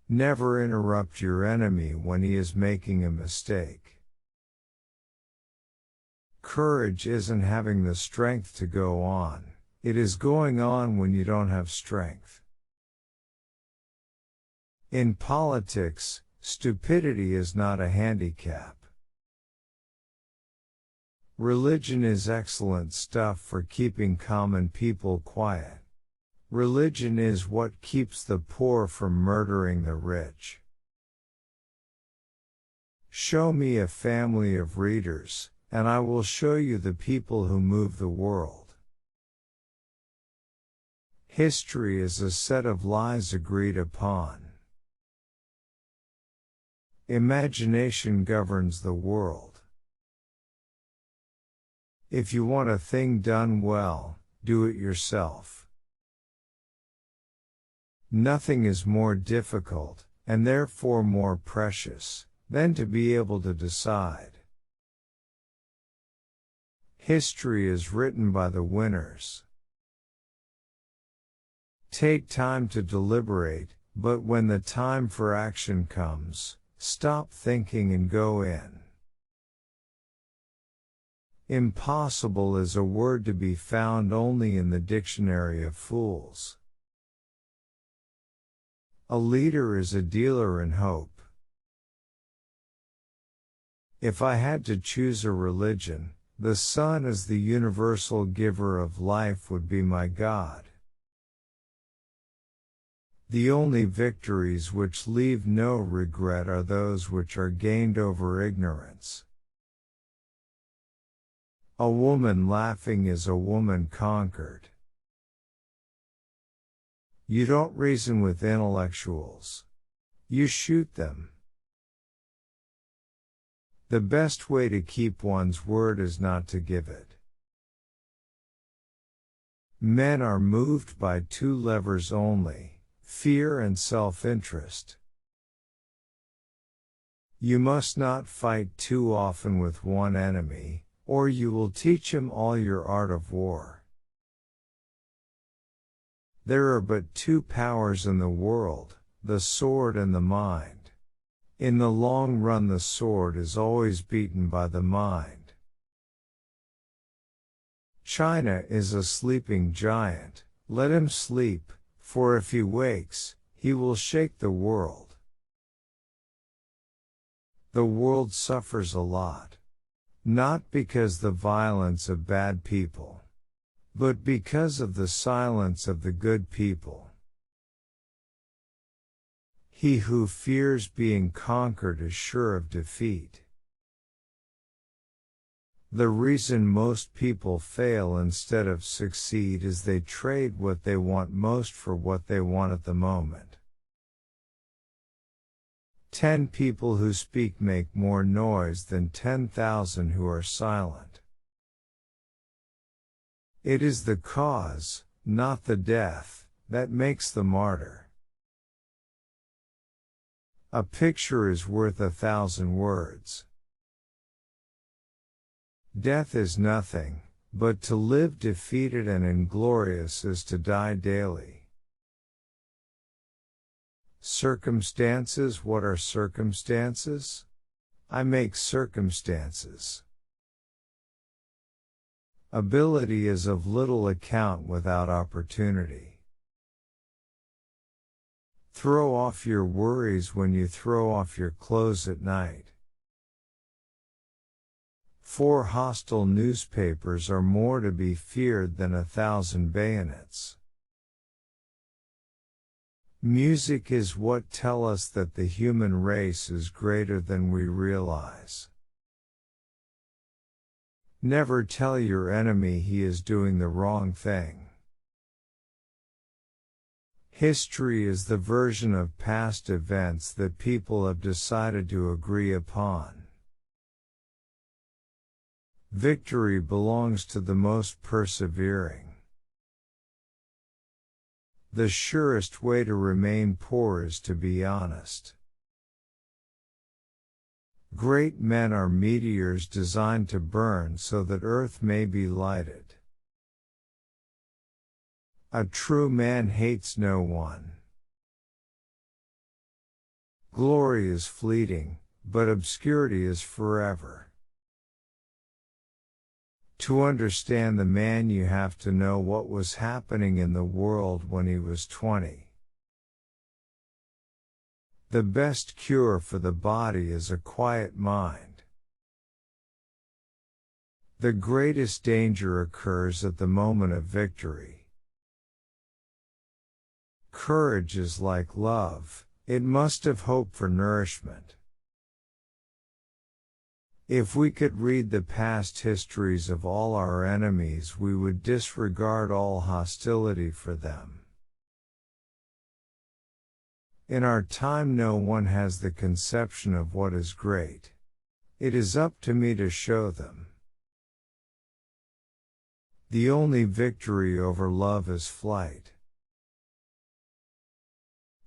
Never interrupt your enemy when he is making a mistake. Courage isn't having the strength to go on, it is going on when you don't have strength. In politics, stupidity is not a handicap. Religion is excellent stuff for keeping common people quiet. Religion is what keeps the poor from murdering the rich. Show me a family of readers, and I will show you the people who move the world. History is a set of lies agreed upon. Imagination governs the world. If you want a thing done well, do it yourself. Nothing is more difficult, and therefore more precious, than to be able to decide. History is written by the winners. Take time to deliberate, but when the time for action comes, stop thinking and go in. Impossible is a word to be found only in the dictionary of fools. A leader is a dealer in hope. If I had to choose a religion, the sun as the universal giver of life would be my God. The only victories which leave no regret are those which are gained over ignorance. A woman laughing is a woman conquered. You don't reason with intellectuals. You shoot them. The best way to keep one's word is not to give it. Men are moved by two levers only, fear and self-interest. You must not fight too often with one enemy, or you will teach him all your art of war. There are but two powers in the world, the sword and the mind. In the long run the sword is always beaten by the mind. China is a sleeping giant, let him sleep, for if he wakes, he will shake the world. The world suffers a lot. Not because the violence of bad people, but because of the silence of the good people. He who fears being conquered is sure of defeat. The reason most people fail instead of succeed is they trade what they want most for what they want at the moment. 10 people who speak make more noise than 10,000 who are silent. It is the cause, not the death, that makes the martyr. A picture is worth 1,000 words. Death is nothing, but to live defeated and inglorious is to die daily. Circumstances. What are circumstances? I make circumstances. Ability is of little account without opportunity. Throw off your worries when you throw off your clothes at night. 4 hostile newspapers are more to be feared than 1,000 bayonets. Music is what tell us that the human race is greater than we realize. Never tell your enemy he is doing the wrong thing. History is the version of past events that people have decided to agree upon. Victory belongs to the most persevering. The surest way to remain poor is to be honest. Great men are meteors designed to burn so that earth may be lighted. A true man hates no one. Glory is fleeting, but obscurity is forever. To understand the man you have to know what was happening in the world when he was 20. The best cure for the body is a quiet mind. The greatest danger occurs at the moment of victory. Courage is like love, it must have hope for nourishment. If we could read the past histories of all our enemies, we would disregard all hostility for them. In our time, no one has the conception of what is great. It is up to me to show them. The only victory over love is flight.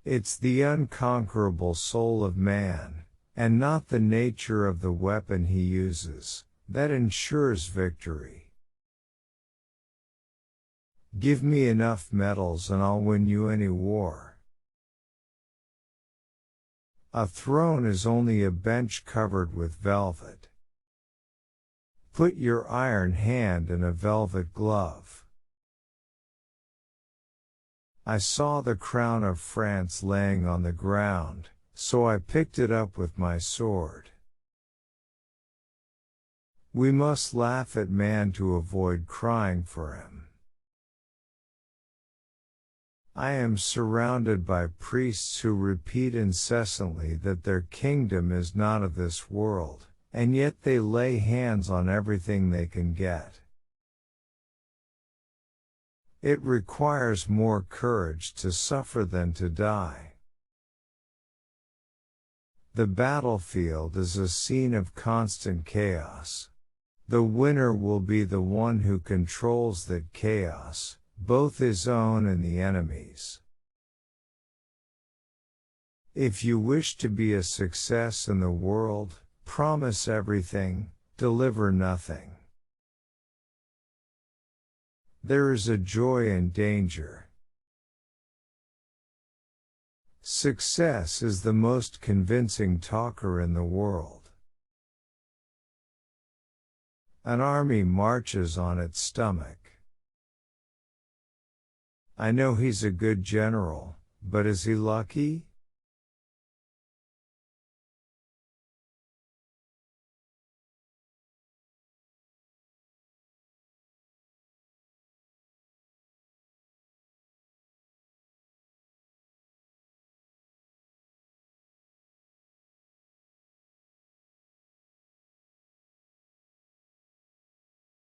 It's the unconquerable soul of man, and not the nature of the weapon he uses, that ensures victory. Give me enough medals and I'll win you any war. A throne is only a bench covered with velvet. Put your iron hand in a velvet glove. I saw the crown of France laying on the ground, so I picked it up with my sword. We must laugh at man to avoid crying for him. I am surrounded by priests who repeat incessantly that their kingdom is not of this world, and yet they lay hands on everything they can get. It requires more courage to suffer than to die. The battlefield is a scene of constant chaos. The winner will be the one who controls that chaos, both his own and the enemy's. If you wish to be a success in the world, promise everything, deliver nothing. There is a joy in danger. Success is the most convincing talker in the world. An army marches on its stomach. I know he's a good general, but is he lucky?